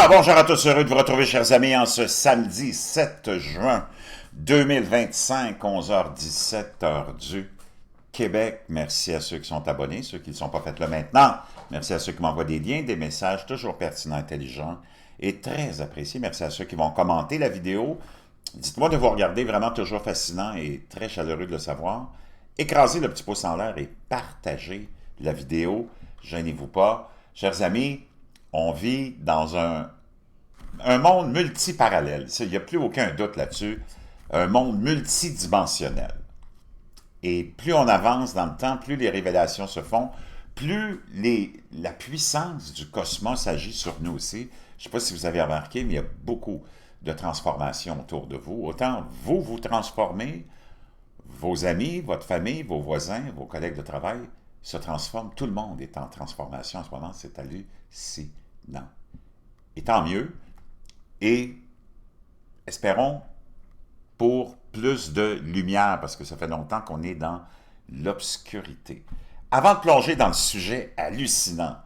Ah, bonjour à tous, heureux de vous retrouver, chers amis, en ce samedi 7 juin 2025, 11h17, heure du Québec. Merci à ceux qui sont abonnés, ceux qui ne sont pas faits là maintenant. Merci à ceux qui m'envoient des liens, des messages toujours pertinents, intelligents et très appréciés. Merci à ceux qui vont commenter la vidéo. Dites-moi de vous regarder, vraiment toujours fascinant et très chaleureux de le savoir. Écrasez le petit pouce en l'air et partagez la vidéo. Gênez-vous pas. Chers amis, on vit dans un monde multiparallèle. Il n'y a plus aucun doute là-dessus. Un monde multidimensionnel. Et plus on avance dans le temps, plus les révélations se font, plus la puissance du cosmos agit sur nous aussi. Je ne sais pas si vous avez remarqué, mais il y a beaucoup de transformations autour de vous. Autant vous vous transformez, vos amis, votre famille, vos voisins, vos collègues de travail se transforment. Tout le monde est en transformation en ce moment. C'est hallucinant. Et tant mieux. Et espérons pour plus de lumière, parce que ça fait longtemps qu'on est dans l'obscurité. Avant de plonger dans le sujet hallucinant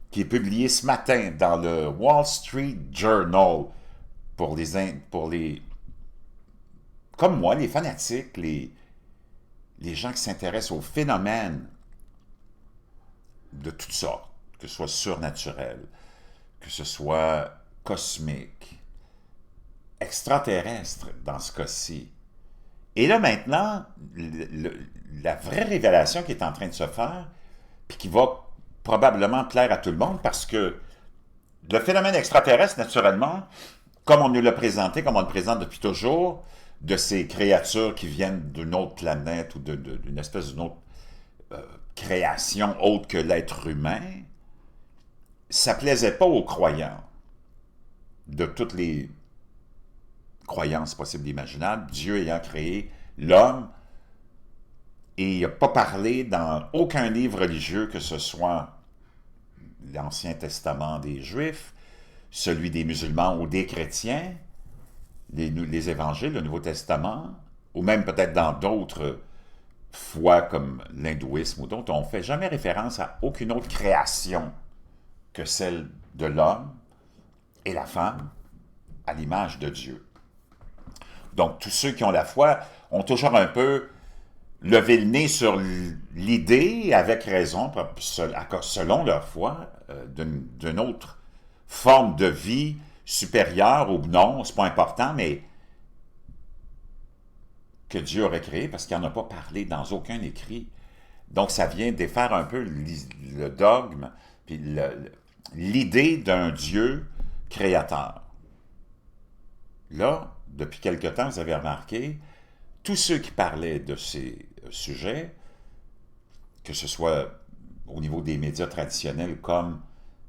qui est publié ce matin dans le Wall Street Journal pour les comme moi, les fanatiques, les gens qui s'intéressent aux phénomènes de toutes sortes, que ce soit surnaturel, que ce soit cosmique, extraterrestre dans ce cas-ci. Et là maintenant, la vraie révélation qui est en train de se faire, puis qui va probablement plaire à tout le monde, parce que le phénomène extraterrestre, naturellement, comme on nous l'a présenté, comme on le présente depuis toujours, de ces créatures qui viennent d'une autre planète ou d'une espèce d'une autre création autre que l'être humain, ça ne plaisait pas aux croyants de toutes les croyances possibles et imaginables, Dieu ayant créé l'homme, et il n'a pas parlé dans aucun livre religieux, que ce soit l'Ancien Testament des Juifs, celui des musulmans ou des chrétiens, les évangiles, le Nouveau Testament, ou même peut-être dans d'autres foi comme l'hindouisme ou d'autres, on ne fait jamais référence à aucune autre création que celle de l'homme et la femme à l'image de Dieu. Donc, tous ceux qui ont la foi ont toujours un peu levé le nez sur l'idée, avec raison, selon leur foi, d'une autre forme de vie supérieure ou non, c'est pas important, mais que Dieu aurait créé, parce qu'il n'en a pas parlé dans aucun écrit. Donc, ça vient défaire un peu le dogme, puis l'idée d'un Dieu créateur. Là, depuis quelque temps, vous avez remarqué, tous ceux qui parlaient de ces sujets, que ce soit au niveau des médias traditionnels, comme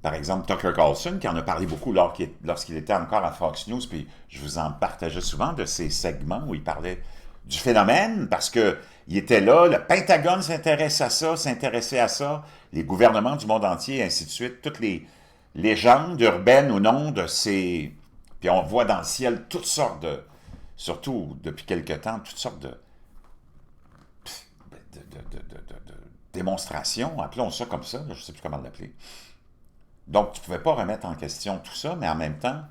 par exemple Tucker Carlson, qui en a parlé beaucoup lorsqu'il était encore à Fox News, puis je vous en partageais souvent de ces segments où il parlait du phénomène, parce que il était là, le Pentagone s'intéressait à ça, les gouvernements du monde entier, et ainsi de suite, toutes les légendes urbaines ou non de ces... Puis on voit dans le ciel toutes sortes de... Surtout depuis quelque temps, toutes sortes de démonstrations, appelons ça comme ça, je ne sais plus comment l'appeler. Donc, tu ne pouvais pas remettre en question tout ça, mais en même temps,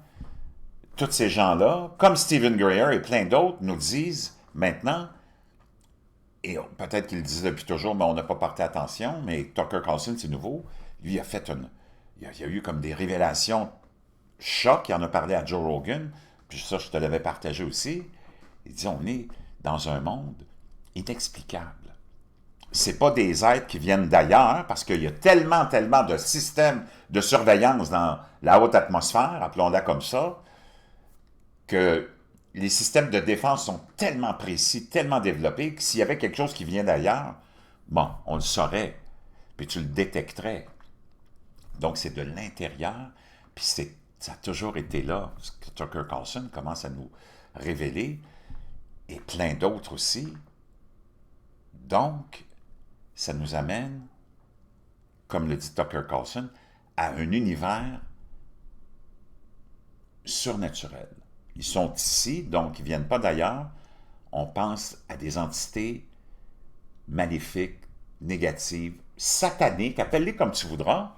tous ces gens-là, comme Stephen Greer et plein d'autres, nous disent maintenant, et peut-être qu'ils le disaient depuis toujours, mais on n'a pas porté attention, mais Tucker Carlson, c'est nouveau, lui a fait il y a eu comme des révélations choc, il en a parlé à Joe Rogan, puis ça, je te l'avais partagé aussi. Il dit, on est dans un monde inexplicable. C'est pas des êtres qui viennent d'ailleurs, parce qu'il y a tellement de systèmes de surveillance dans la haute atmosphère, appelons-la comme ça, que les systèmes de défense sont tellement précis, tellement développés, que s'il y avait quelque chose qui vient d'ailleurs, bon, on le saurait, puis tu le détecterais. Donc, c'est de l'intérieur, puis ça a toujours été là, ce que Tucker Carlson commence à nous révéler, et plein d'autres aussi. Donc, ça nous amène, comme le dit Tucker Carlson, à un univers surnaturel. Ils sont ici, donc ils ne viennent pas d'ailleurs. On pense à des entités maléfiques, négatives, sataniques, appelle-les comme tu voudras.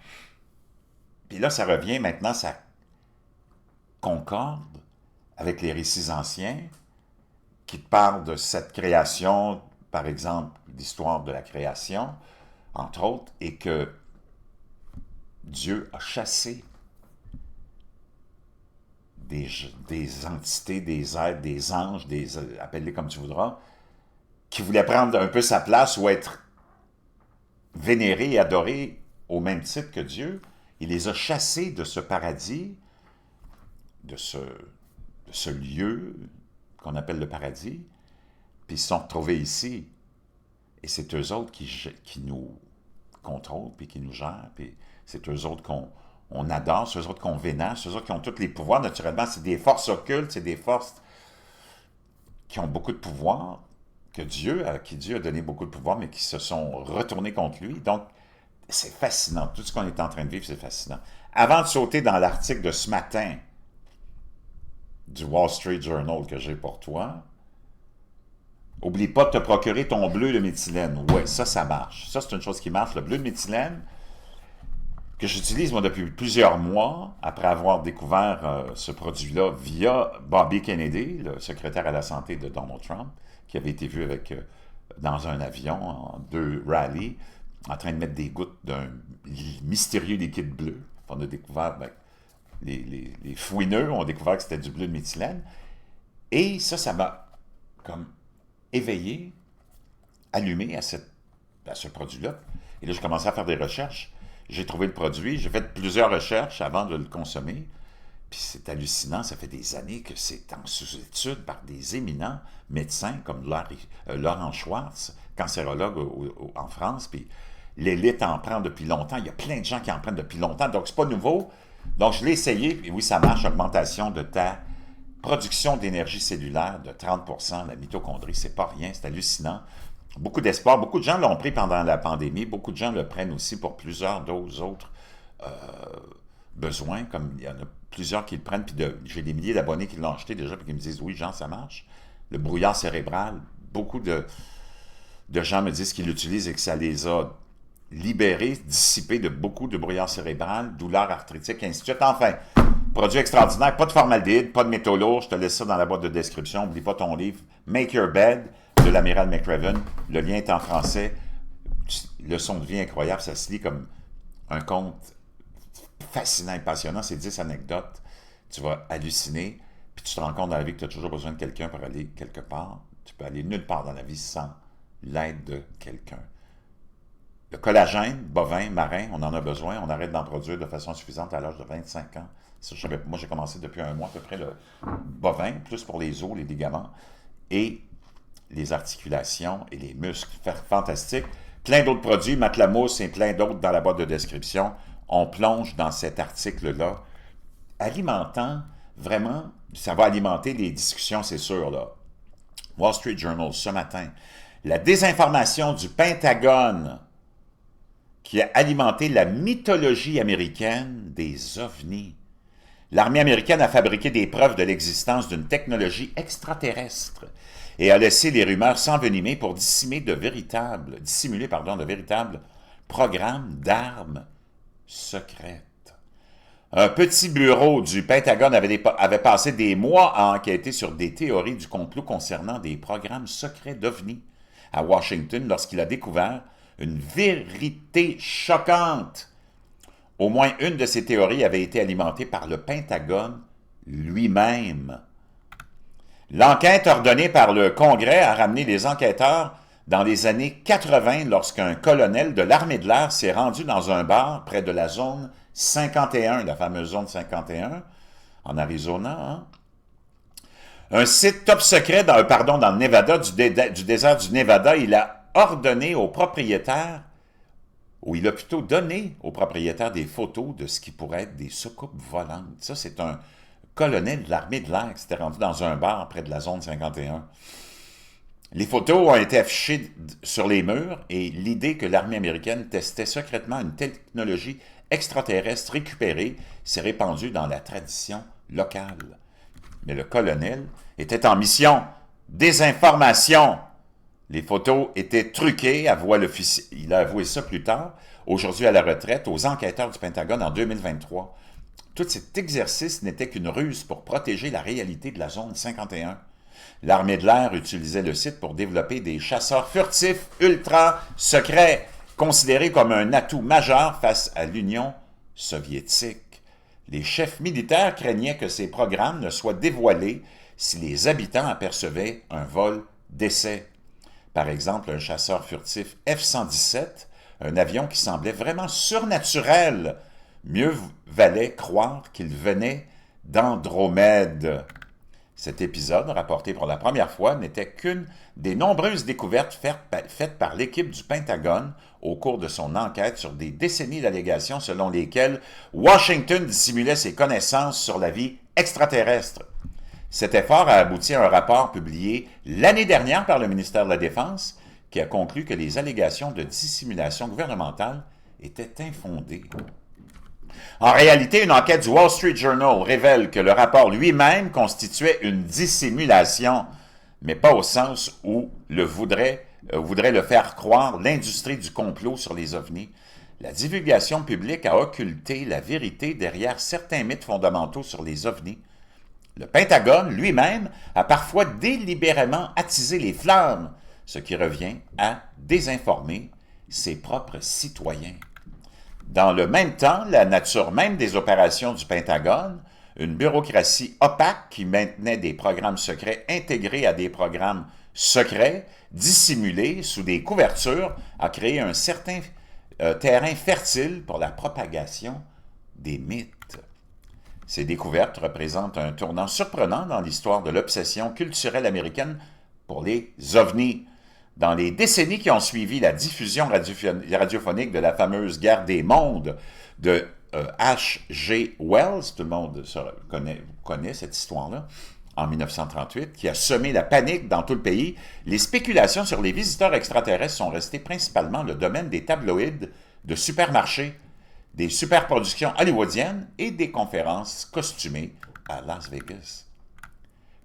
Puis là, ça revient maintenant, concorde avec les récits anciens qui te parlent de cette création, par exemple, l'histoire de la création, entre autres, et que Dieu a chassé des entités, des êtres, des anges, appelle-les comme tu voudras, qui voulaient prendre un peu sa place ou être vénérés et adorés au même titre que Dieu. Il les a chassés de ce paradis, de ce lieu qu'on appelle le paradis, puis ils se sont retrouvés ici. Et c'est eux autres qui nous contrôlent, puis qui nous gèrent, puis c'est eux autres qu'on adore, c'est eux autres qu'on vénère, c'est eux autres qui ont tous les pouvoirs. Naturellement, c'est des forces occultes, c'est des forces qui ont beaucoup de pouvoir, à qui Dieu a donné beaucoup de pouvoir, mais qui se sont retournés contre lui. Donc, c'est fascinant. Tout ce qu'on est en train de vivre, c'est fascinant. Avant de sauter dans l'article de ce matin du Wall Street Journal que j'ai pour toi, oublie pas de te procurer ton bleu de méthylène. Ouais, ça marche. Ça, c'est une chose qui marche. Le bleu de méthylène, que j'utilise, moi, depuis plusieurs mois, après avoir découvert ce produit-là via Bobby Kennedy, le secrétaire à la santé de Donald Trump, qui avait été vu dans un avion, en 2 rallyes, en train de mettre des gouttes d'un mystérieux liquide bleu. On a découvert, les fouineux ont découvert que c'était du bleu de méthylène. Et ça m'a comme éveillé, allumé à ce produit-là. Et là, j'ai commencé à faire des recherches. J'ai trouvé le produit, j'ai fait plusieurs recherches avant de le consommer. Puis c'est hallucinant, ça fait des années que c'est en sous-étude par des éminents médecins comme Laurent Schwartz, cancérologue en France. Puis l'élite en prend depuis longtemps. Il y a plein de gens qui en prennent depuis longtemps, donc c'est pas nouveau. Donc je l'ai essayé, et oui, ça marche, augmentation de ta production d'énergie cellulaire de 30%, la mitochondrie, c'est pas rien, c'est hallucinant. Beaucoup d'espoir, beaucoup de gens l'ont pris pendant la pandémie, beaucoup de gens le prennent aussi pour plusieurs d'autres besoins, comme il y en a plusieurs qui le prennent, puis j'ai des milliers d'abonnés qui l'ont acheté déjà, puis qui me disent « Oui, Jean, ça marche. » Le brouillard cérébral, beaucoup de gens me disent qu'ils l'utilisent et que ça les a libérés, dissipés de beaucoup de brouillard cérébral, douleurs arthritiques, et ainsi de suite. Enfin, produit extraordinaire, pas de formaldéhyde, pas de métaux lourds, je te laisse ça dans la boîte de description, n'oublie pas ton livre « Make Your Bed » de l'amiral McRaven, le lien est en français, leçon de vie incroyable, ça se lit comme un conte fascinant et passionnant, c'est 10 anecdotes, tu vas halluciner, puis tu te rends compte dans la vie que tu as toujours besoin de quelqu'un pour aller quelque part, tu peux aller nulle part dans la vie sans l'aide de quelqu'un. Le collagène, bovin, marin, on en a besoin, on arrête d'en produire de façon suffisante à l'âge de 25 ans. Moi, j'ai commencé depuis un mois à peu près le bovin, plus pour les os, les ligaments, et les articulations et les muscles. Fantastique. Plein d'autres produits, Matelamousse et plein d'autres dans la boîte de description. On plonge dans cet article-là, alimentant, vraiment, ça va alimenter les discussions, c'est sûr, là. Wall Street Journal, ce matin. La désinformation du Pentagone qui a alimenté la mythologie américaine des ovnis. L'armée américaine a fabriqué des preuves de l'existence d'une technologie extraterrestre et a laissé les rumeurs s'envenimer pour dissimuler de véritables programmes d'armes secrètes. Un petit bureau du Pentagone avait passé des mois à enquêter sur des théories du complot concernant des programmes secrets d'OVNI à Washington lorsqu'il a découvert une vérité choquante. Au moins une de ces théories avait été alimentée par le Pentagone lui-même. L'enquête ordonnée par le Congrès a ramené les enquêteurs dans les années 80 lorsqu'un colonel de l'armée de l'air s'est rendu dans un bar près de la zone 51, la fameuse zone 51, en Arizona. Hein? Un site top secret dans le Nevada, du désert du Nevada, il a ordonné aux propriétaires, ou il a plutôt donné aux propriétaires des photos de ce qui pourrait être des soucoupes volantes. Ça, c'est un colonel de l'armée de l'air qui s'était rendu dans un bar près de la zone 51. Les photos ont été affichées sur les murs et l'idée que l'armée américaine testait secrètement une technologie extraterrestre récupérée s'est répandue dans la tradition locale. Mais le colonel était en mission désinformation. Les photos étaient truquées, il a avoué ça plus tard, aujourd'hui à la retraite, aux enquêteurs du Pentagone en 2023. Tout cet exercice n'était qu'une ruse pour protéger la réalité de la zone 51. L'armée de l'air utilisait le site pour développer des chasseurs furtifs ultra secrets, considérés comme un atout majeur face à l'Union soviétique. Les chefs militaires craignaient que ces programmes ne soient dévoilés si les habitants apercevaient un vol d'essai. Par exemple, un chasseur furtif F-117, un avion qui semblait vraiment surnaturel. Mieux valait croire qu'il venait d'Andromède. Cet épisode, rapporté pour la première fois, n'était qu'une des nombreuses découvertes faites par l'équipe du Pentagone au cours de son enquête sur des décennies d'allégations selon lesquelles Washington dissimulait ses connaissances sur la vie extraterrestre. Cet effort a abouti à un rapport publié l'année dernière par le ministère de la Défense qui a conclu que les allégations de dissimulation gouvernementale étaient infondées. En réalité, une enquête du Wall Street Journal révèle que le rapport lui-même constituait une dissimulation, mais pas au sens où voudrait le faire croire l'industrie du complot sur les ovnis. La divulgation publique a occulté la vérité derrière certains mythes fondamentaux sur les ovnis. Le Pentagone lui-même a parfois délibérément attisé les flammes, ce qui revient à désinformer ses propres citoyens. Dans le même temps, la nature même des opérations du Pentagone, une bureaucratie opaque qui maintenait des programmes secrets intégrés à des programmes secrets, dissimulés sous des couvertures, a créé un certain terrain fertile pour la propagation des mythes. Ces découvertes représentent un tournant surprenant dans l'histoire de l'obsession culturelle américaine pour les ovnis. Dans les décennies qui ont suivi la diffusion radiophonique de la fameuse Guerre des mondes de H.G. Wells, tout le monde connaît cette histoire-là, en 1938, qui a semé la panique dans tout le pays, les spéculations sur les visiteurs extraterrestres sont restées principalement le domaine des tabloïds de supermarchés, des superproductions hollywoodiennes et des conférences costumées à Las Vegas.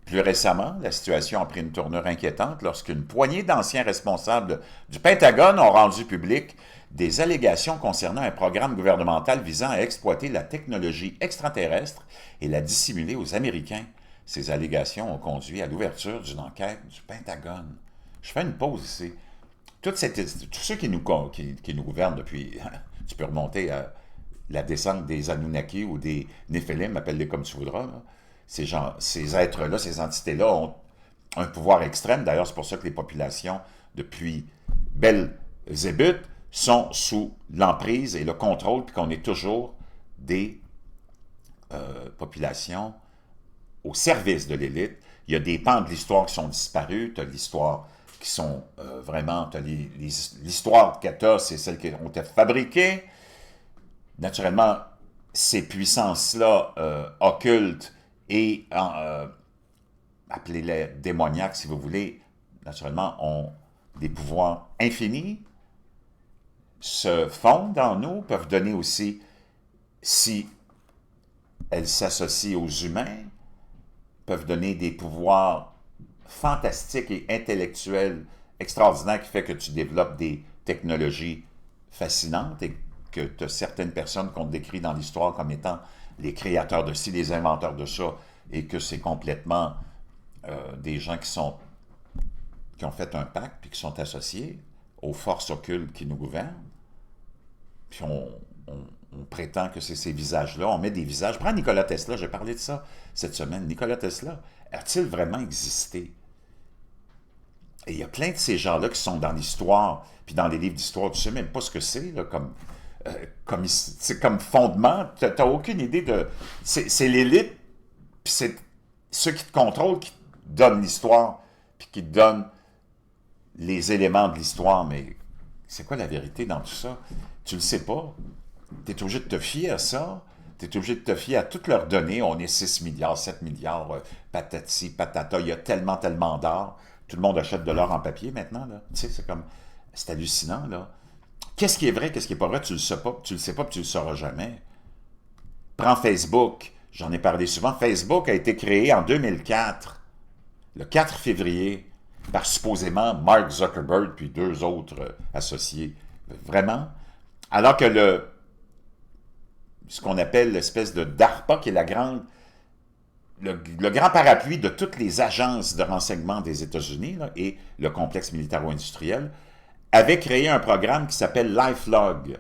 Plus récemment, la situation a pris une tournure inquiétante lorsqu'une poignée d'anciens responsables du Pentagone ont rendu public des allégations concernant un programme gouvernemental visant à exploiter la technologie extraterrestre et la dissimuler aux Américains. Ces allégations ont conduit à l'ouverture d'une enquête du Pentagone. Je fais une pause ici. Tous ceux qui nous gouvernent depuis, tu peux remonter à la descente des Anunnaki ou des Néphilim, appelle-les comme tu voudras, là. Ces êtres-là, ces entités-là ont un pouvoir extrême. D'ailleurs, c'est pour ça que les populations, depuis Belzébuth, sont sous l'emprise et le contrôle, puis qu'on est toujours des populations au service de l'élite. Il y a des pans de l'histoire qui sont disparus. Tu as l'histoire qui sont vraiment... L'histoire que tu as, c'est celle qui ont été fabriquées. Naturellement, ces puissances-là occultes et appelez-les démoniaques si vous voulez, naturellement, ont des pouvoirs infinis, se fondent en nous, peuvent donner aussi, si elles s'associent aux humains, peuvent donner des pouvoirs fantastiques et intellectuels extraordinaires qui fait que tu développes des technologies fascinantes et que tu as certaines personnes qu'on décrit dans l'histoire comme étant les créateurs de ci, les inventeurs de ça, et que c'est complètement des gens qui ont fait un pacte puis qui sont associés aux forces occultes qui nous gouvernent. Puis on prétend que c'est ces visages-là. On met des visages. Prends Nikola Tesla, j'ai parlé de ça cette semaine. Nikola Tesla, a-t-il vraiment existé? Et il y a plein de ces gens-là qui sont dans l'histoire, puis dans les livres d'histoire, tu ne sais même pas ce que c'est, là, comme fondement. Tu n'as aucune idée de... C'est l'élite, puis c'est ceux qui te contrôlent, qui te donnent l'histoire, puis qui te donnent les éléments de l'histoire. Mais c'est quoi la vérité dans tout ça? Tu le sais pas. Tu es obligé de te fier à ça. Tu es obligé de te fier à toutes leurs données. On est 6 milliards, 7 milliards, patati, patata. Il y a tellement d'or. Tout le monde achète de l'or en papier maintenant, là. Tu sais, c'est hallucinant, là. Qu'est-ce qui est vrai, qu'est-ce qui n'est pas vrai, tu le sais pas, puis tu le sauras jamais. Prends Facebook. J'en ai parlé souvent. Facebook a été créé en 2004, le 4 février, par supposément Mark Zuckerberg puis 2 autres associés. Vraiment. Alors que ce qu'on appelle l'espèce de DARPA, qui est le grand parapluie de toutes les agences de renseignement des États-Unis et le complexe militaro-industriel, avait créé un programme qui s'appelle LifeLog.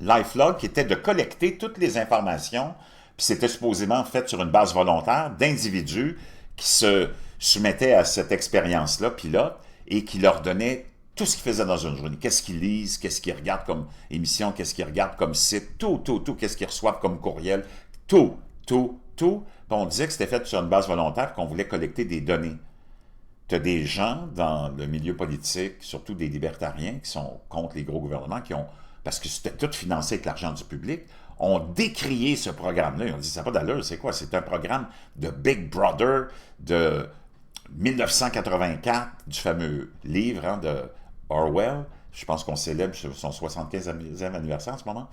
LifeLog, qui était de collecter toutes les informations, puis c'était supposément fait sur une base volontaire d'individus qui se soumettaient à cette expérience-là, pilote, et qui leur donnaient tout ce qu'ils faisaient dans une journée. Qu'est-ce qu'ils lisent, qu'est-ce qu'ils regardent comme émission, qu'est-ce qu'ils regardent comme site, tout, qu'est-ce qu'ils reçoivent comme courriel, tout. Puis on disait que c'était fait sur une base volontaire, qu'on voulait collecter des données. Tu as des gens dans le milieu politique, surtout des libertariens, qui sont contre les gros gouvernements, qui ont, parce que c'était tout financé avec l'argent du public, ont décrié ce programme-là. Ils ont dit, ça n'a pas d'allure, c'est quoi? C'est un programme de Big Brother de 1984, du fameux livre de Orwell. Je pense qu'on célèbre son 75e anniversaire en ce moment.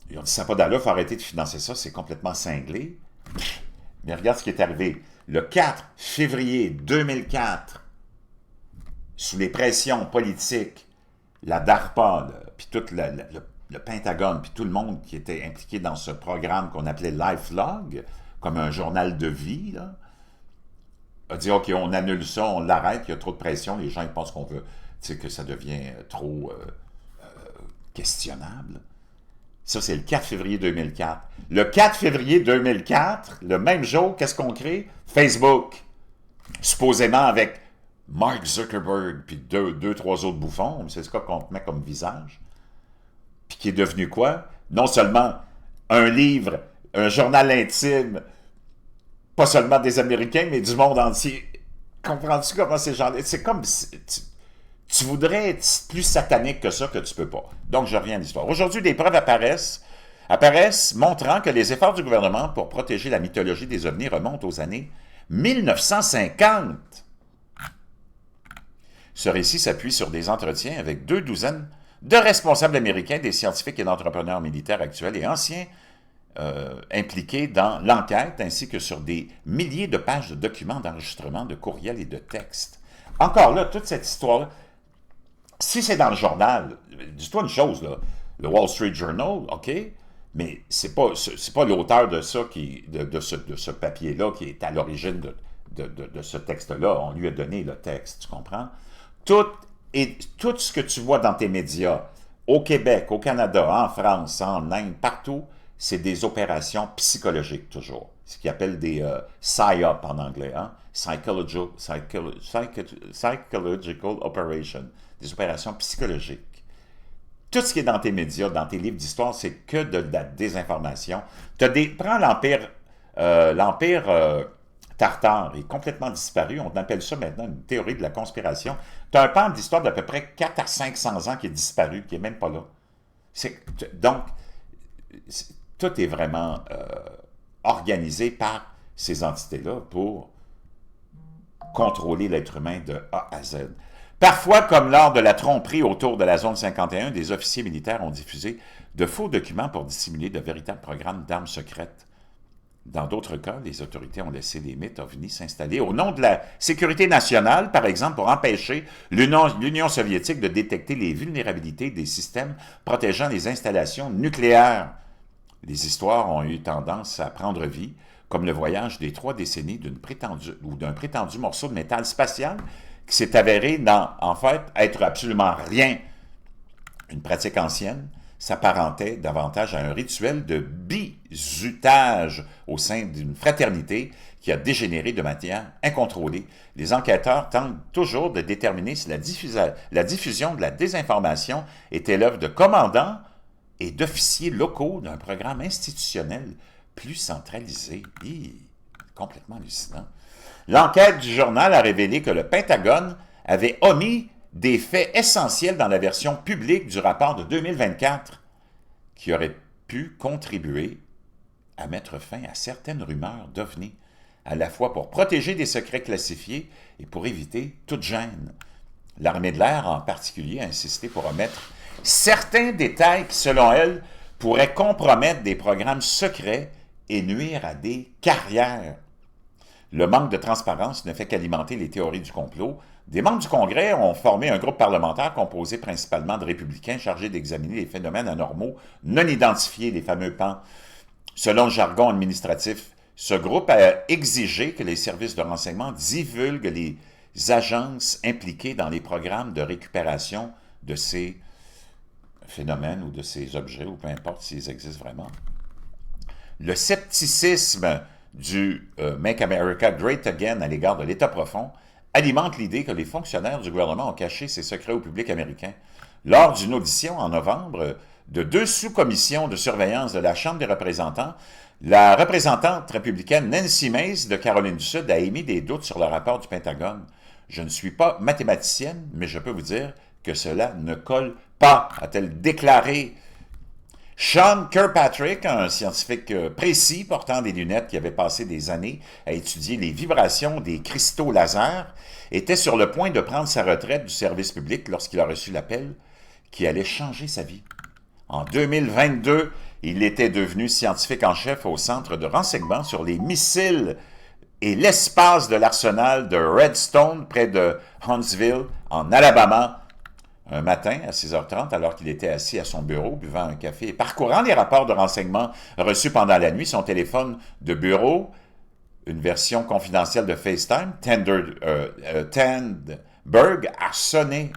Ils ont dit, ça n'a pas d'allure, il faut arrêter de financer ça, c'est complètement cinglé. Mais regarde ce qui est arrivé. Le 4 février 2004, sous les pressions politiques, la DARPA, puis tout le Pentagone, puis tout le monde qui était impliqué dans ce programme qu'on appelait LifeLog, comme un journal de vie, là, a dit, OK, on annule ça, on l'arrête, il y a trop de pression, les gens ils pensent qu'on veut, tu sais, que ça devient trop questionnable. Ça, c'est le 4 février 2004. Le 4 février 2004, le même jour, qu'est-ce qu'on crée? Facebook. Supposément avec Mark Zuckerberg, puis trois autres bouffons, c'est ce qu'on met comme visage. Puis qui est devenu quoi? Non seulement un livre, un journal intime, pas seulement des Américains, mais du monde entier. Comprends-tu comment ces gens-là... C'est comme... Tu voudrais être plus satanique que ça, que tu peux pas. Donc, je reviens à l'histoire. Aujourd'hui, des preuves apparaissent montrant que les efforts du gouvernement pour protéger la mythologie des ovnis remontent aux années 1950. Ce récit s'appuie sur des entretiens avec 2 douzaines de responsables américains, des scientifiques et d'entrepreneurs militaires actuels et anciens impliqués dans l'enquête, ainsi que sur des milliers de pages de documents d'enregistrement, de courriels et de textes. Encore là, toute cette histoire-là, si c'est dans le journal, dis-toi une chose, là, le Wall Street Journal, OK, mais c'est pas l'auteur de ça, de ce papier-là qui est à l'origine de ce texte-là. On lui a donné le texte, tu comprends? Tout ce que tu vois dans tes médias, au Québec, au Canada, en France, en Inde, partout, c'est des opérations psychologiques toujours. Ce qu'ils appellent des PSYOP en anglais, hein? Psychological Operation, des opérations psychologiques. Tout ce qui est dans tes médias, dans tes livres d'histoire, c'est que de la désinformation. Prends l'Empire tartare, est complètement disparu. On appelle ça maintenant une théorie de la conspiration. Tu as un pan d'histoire d'à peu près 4 à 500 ans qui est disparu, qui n'est même pas là. Donc, tout est vraiment organisé par ces entités-là pour contrôler l'être humain de A à Z. Parfois, comme lors de la tromperie autour de la zone 51, des officiers militaires ont diffusé de faux documents pour dissimuler de véritables programmes d'armes secrètes. Dans d'autres cas, les autorités ont laissé les mythes ovnis s'installer au nom de la sécurité nationale, par exemple, pour empêcher l'Union soviétique de détecter les vulnérabilités des systèmes protégeant les installations nucléaires. Les histoires ont eu tendance à prendre vie, comme le voyage des 3 décennies d'un prétendu morceau de métal spatial qui s'est avéré, en fait, être absolument rien. Une pratique ancienne s'apparentait davantage à un rituel de bizutage au sein d'une fraternité qui a dégénéré de manière incontrôlée. Les enquêteurs tentent toujours de déterminer si la diffusion de la désinformation était l'œuvre de commandants et d'officiers locaux d'un programme institutionnel plus centralisé. Complètement hallucinant. L'enquête du journal a révélé que le Pentagone avait omis des faits essentiels dans la version publique du rapport de 2024 qui auraient pu contribuer à mettre fin à certaines rumeurs d'ovnis, à la fois pour protéger des secrets classifiés et pour éviter toute gêne. L'armée de l'air, en particulier, a insisté pour omettre certains détails qui, selon elle, pourraient compromettre des programmes secrets et nuire à des carrières. Le manque de transparence ne fait qu'alimenter les théories du complot Des membres du Congrès ont formé un groupe parlementaire composé principalement de républicains chargés d'examiner les phénomènes anormaux non identifiés, les fameux PAN. Selon le jargon administratif, ce groupe a exigé que les services de renseignement divulguent les agences impliquées dans les programmes de récupération de ces phénomènes ou de ces objets, ou peu importe s'ils existent vraiment. Le scepticisme du Make America Great Again à l'égard de l'État profond alimente l'idée que les fonctionnaires du gouvernement ont caché ces secrets au public américain. Lors d'une audition en novembre de 2 sous-commissions de surveillance de la Chambre des représentants, la représentante républicaine Nancy Mace de Caroline du Sud a émis des doutes sur le rapport du Pentagone. « Je ne suis pas mathématicienne, mais je peux vous dire que cela ne colle pas », a-t-elle déclaré. Sean Kirkpatrick, un scientifique précis portant des lunettes qui avait passé des années à étudier les vibrations des cristaux laser, était sur le point de prendre sa retraite du service public lorsqu'il a reçu l'appel qui allait changer sa vie. En 2022, il était devenu scientifique en chef au Centre de renseignement sur les missiles et l'espace de l'arsenal de Redstone près de Huntsville, en Alabama, un matin à 6h30, alors qu'il était assis à son bureau, buvant un café et parcourant les rapports de renseignement reçus pendant la nuit, son téléphone de bureau, une version confidentielle de FaceTime, Tandberg, a sonné.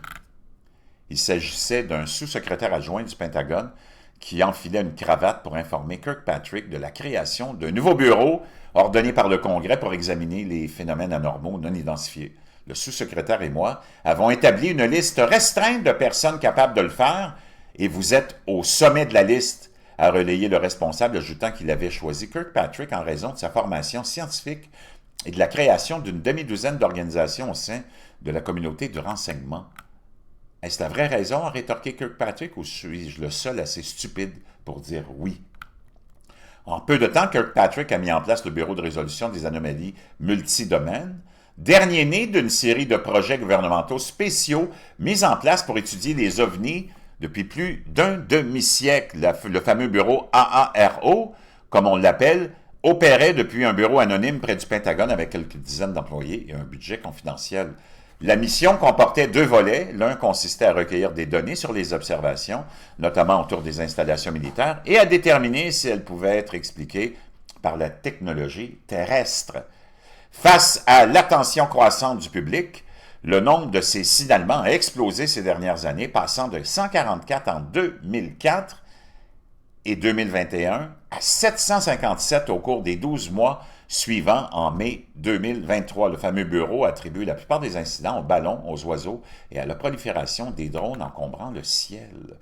Il s'agissait d'un sous-secrétaire adjoint du Pentagone qui enfilait une cravate pour informer Kirkpatrick de la création d'un nouveau bureau ordonné par le Congrès pour examiner les phénomènes anormaux non identifiés. Le sous-secrétaire et moi avons établi une liste restreinte de personnes capables de le faire et vous êtes au sommet de la liste, a relayé le responsable, ajoutant qu'il avait choisi Kirkpatrick en raison de sa formation scientifique et de la création d'une demi-douzaine d'organisations au sein de la communauté du renseignement. Est-ce la vraie raison, a rétorqué Kirkpatrick, ou suis-je le seul assez stupide pour dire oui? En peu de temps, Kirkpatrick a mis en place le Bureau de résolution des anomalies multidomaines, dernier né d'une série de projets gouvernementaux spéciaux mis en place pour étudier les ovnis depuis plus d'un demi-siècle. Le fameux bureau AARO, comme on l'appelle, opérait depuis un bureau anonyme près du Pentagone avec quelques dizaines d'employés et un budget confidentiel. La mission comportait 2 volets. L'un consistait à recueillir des données sur les observations, notamment autour des installations militaires, et à déterminer si elles pouvaient être expliquées par la technologie terrestre. Face à l'attention croissante du public, le nombre de ces signalements a explosé ces dernières années, passant de 144 en 2004 et 2021 à 757 au cours des 12 mois suivants en mai 2023. Le fameux bureau attribue la plupart des incidents aux ballons, aux oiseaux et à la prolifération des drones encombrant le ciel.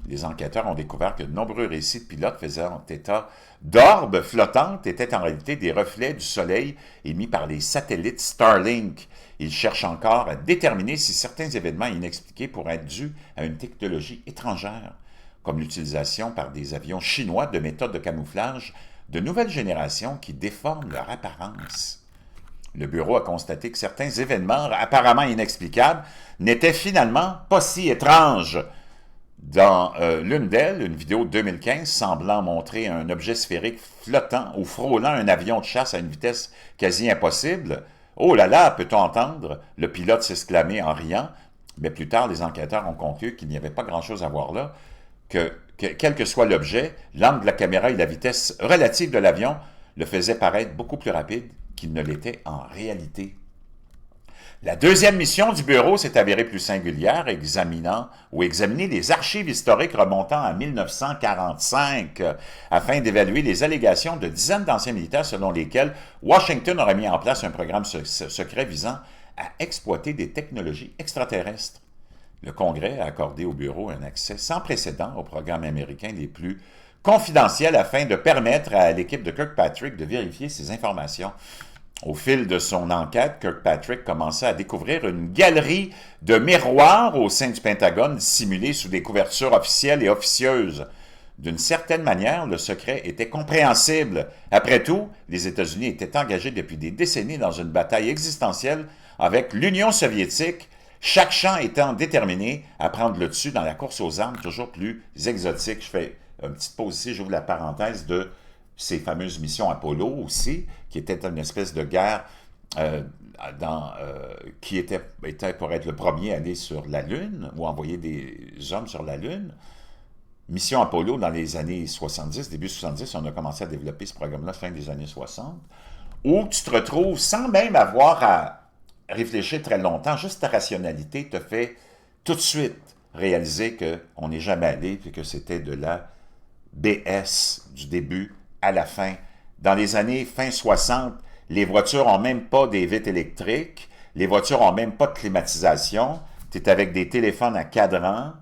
Les enquêteurs ont découvert que de nombreux récits de pilotes faisant état d'orbes flottantes étaient en réalité des reflets du soleil émis par les satellites Starlink. Ils cherchent encore à déterminer si certains événements inexpliqués pourraient être dus à une technologie étrangère, comme l'utilisation par des avions chinois de méthodes de camouflage de nouvelles générations qui déforment leur apparence. Le bureau a constaté que certains événements apparemment inexplicables n'étaient finalement pas si étranges. Dans l'une d'elles, une vidéo de 2015 semblant montrer un objet sphérique flottant ou frôlant un avion de chasse à une vitesse quasi impossible, « Oh là là !» peut-on entendre le pilote s'exclamer en riant, mais plus tard, les enquêteurs ont conclu qu'il n'y avait pas grand-chose à voir là, que quel que soit l'objet, l'angle de la caméra et la vitesse relative de l'avion le faisaient paraître beaucoup plus rapide qu'il ne l'était en réalité. La deuxième mission du bureau s'est avérée plus singulière, examiner les archives historiques remontant à 1945, afin d'évaluer les allégations de dizaines d'anciens militaires selon lesquels Washington aurait mis en place un programme secret visant à exploiter des technologies extraterrestres. Le Congrès a accordé au bureau un accès sans précédent aux programmes américains les plus confidentiels afin de permettre à l'équipe de Kirkpatrick de vérifier ces informations. Au fil de son enquête, Kirkpatrick commença à découvrir une galerie de miroirs au sein du Pentagone dissimulés sous des couvertures officielles et officieuses. D'une certaine manière, le secret était compréhensible. Après tout, les États-Unis étaient engagés depuis des décennies dans une bataille existentielle avec l'Union soviétique, chaque champ étant déterminé à prendre le dessus dans la course aux armes toujours plus exotique. Je fais une petite pause ici, j'ouvre la parenthèse de ces fameuses missions Apollo aussi, qui étaient une espèce de guerre qui était pour être le premier à aller sur la Lune, ou envoyer des hommes sur la Lune. Mission Apollo, dans les années 70, début 70, on a commencé à développer ce programme-là, fin des années 60, où tu te retrouves sans même avoir à réfléchir très longtemps, juste ta rationalité te fait tout de suite réaliser qu'on n'est jamais allé, puis que c'était de la BS du début à la fin. Dans les années fin 60, les voitures n'ont même pas des vitres électriques, les voitures n'ont même pas de climatisation, tu es avec des téléphones à cadran,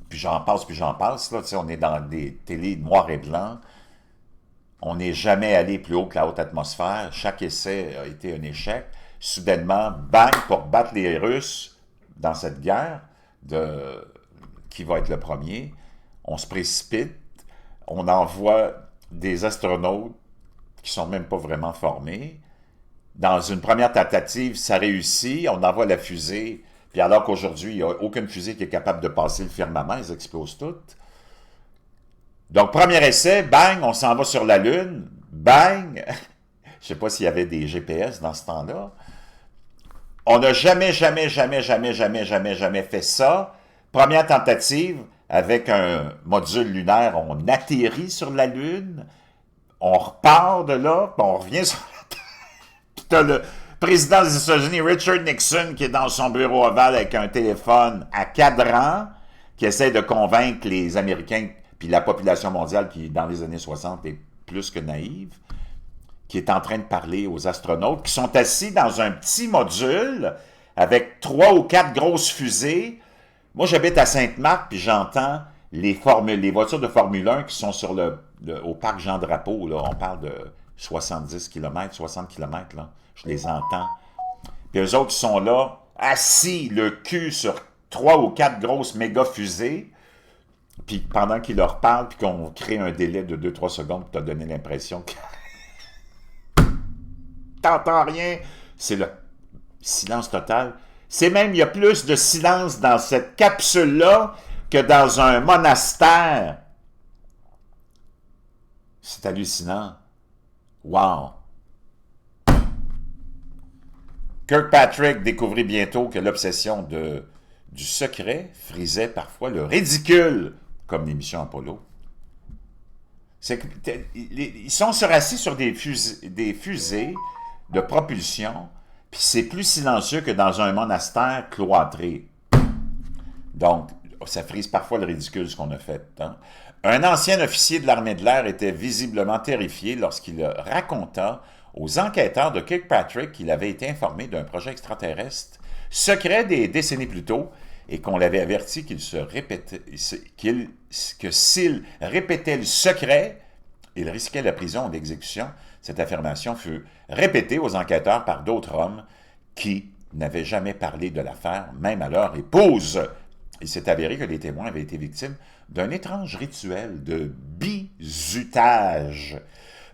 puis j'en passe, là, on est dans des télés noir et blanc, on n'est jamais allé plus haut que la haute atmosphère, chaque essai a été un échec. Soudainement, bang, pour battre les Russes dans cette guerre, qui va être le premier, on se précipite, on envoie des astronautes qui ne sont même pas vraiment formés. Dans une première tentative, ça réussit, on envoie la fusée, puis alors qu'aujourd'hui, il n'y a aucune fusée qui est capable de passer le firmament, elles explosent toutes. Donc, premier essai, bang, on s'en va sur la Lune, bang, je ne sais pas s'il y avait des GPS dans ce temps-là. On n'a jamais fait ça. Première tentative, avec un module lunaire, on atterrit sur la Lune, on repart de là, puis on revient sur la Terre. Puis t'as le président des États-Unis, Richard Nixon, qui est dans son bureau ovale avec un téléphone à cadran, qui essaie de convaincre les Américains, puis la population mondiale, qui dans les années 60 est plus que naïve, qui est en train de parler aux astronautes, qui sont assis dans un petit module avec 3 ou 4 grosses fusées. Moi, j'habite à Sainte-Marthe, puis j'entends les voitures de Formule 1 qui sont au parc Jean-Drapeau. Là, on parle de 70 km, 60 km. Là. Je les entends. Puis eux autres, ils sont là, assis, le cul sur 3 ou 4 grosses méga fusées. Puis pendant qu'ils leur parlent, puis qu'on crée un délai de 2-3 secondes pour te donner l'impression que t'entends rien, c'est le silence total. C'est même, il y a plus de silence dans cette capsule-là que dans un monastère. C'est hallucinant. Wow! Kirkpatrick découvrit bientôt que l'obsession du secret frisait parfois le ridicule, comme l'émission Apollo. Ils sont assis sur des fusées de propulsion, puis c'est plus silencieux que dans un monastère cloîtré. Donc, ça frise parfois le ridicule ce qu'on a fait. Hein? Un ancien officier de l'armée de l'air était visiblement terrifié lorsqu'il raconta aux enquêteurs de Kirkpatrick qu'il avait été informé d'un projet extraterrestre secret des décennies plus tôt et qu'on l'avait averti que s'il répétait le secret, il risquait la prison ou l'exécution. Cette affirmation fut répétée aux enquêteurs par d'autres hommes qui n'avaient jamais parlé de l'affaire, même à leur épouse. Il s'est avéré que les témoins avaient été victimes d'un étrange rituel de bizutage.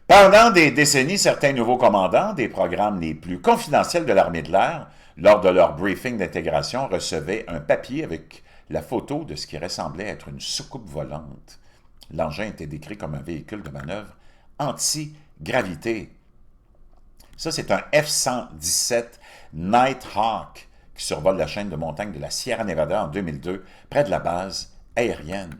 Pendant des décennies, certains nouveaux commandants des programmes les plus confidentiels de l'armée de l'air, lors de leur briefing d'intégration, recevaient un papier avec la photo de ce qui ressemblait être une soucoupe volante. L'engin était décrit comme un véhicule de manœuvre anti-gravité. Ça, c'est un F-117 Nighthawk qui survole la chaîne de montagnes de la Sierra Nevada en 2002, près de la base aérienne.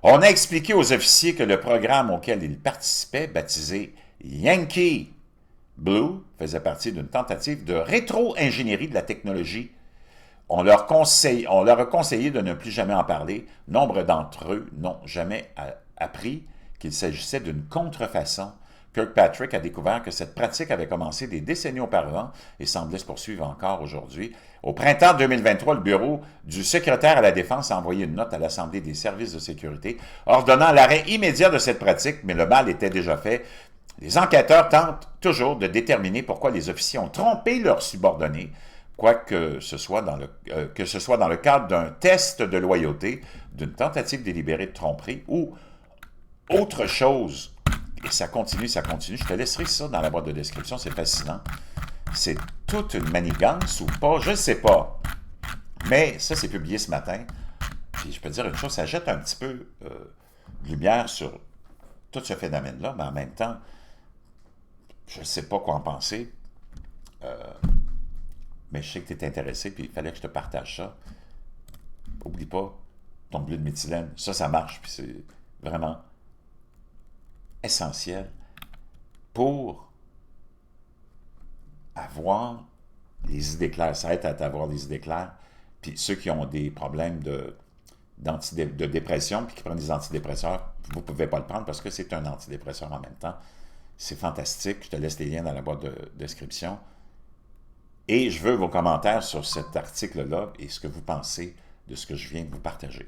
On a expliqué aux officiers que le programme auquel ils participaient, baptisé Yankee Blue, faisait partie d'une tentative de rétro-ingénierie de la technologie. On leur a conseillé de ne plus jamais en parler. Nombre d'entre eux n'ont jamais appris qu'il s'agissait d'une contrefaçon. Kirkpatrick a découvert que cette pratique avait commencé des décennies auparavant et semblait se poursuivre encore aujourd'hui. Au printemps 2023, le bureau du secrétaire à la Défense a envoyé une note à l'Assemblée des services de sécurité ordonnant l'arrêt immédiat de cette pratique, mais le mal était déjà fait. Les enquêteurs tentent toujours de déterminer pourquoi les officiers ont trompé leurs subordonnés, que ce soit dans le cadre d'un test de loyauté, d'une tentative délibérée de tromperie ou autre chose. Et ça continue. Je te laisserai ça dans la boîte de description, c'est fascinant. C'est toute une manigance ou pas, je ne sais pas. Mais ça, c'est publié ce matin. Puis je peux te dire une chose, ça jette un petit peu de lumière sur tout ce phénomène-là, mais en même temps, je ne sais pas quoi en penser, mais je sais que tu es intéressé, puis il fallait que je te partage ça. Oublie pas ton bleu de méthylène. Ça marche, puis c'est vraiment essentiel pour avoir les idées claires. Ça aide à avoir des idées claires. Puis ceux qui ont des problèmes de dépression, puis qui prennent des antidépresseurs, vous ne pouvez pas le prendre parce que c'est un antidépresseur en même temps. C'est fantastique. Je te laisse les liens dans la boîte de description. Et je veux vos commentaires sur cet article-là et ce que vous pensez de ce que je viens de vous partager.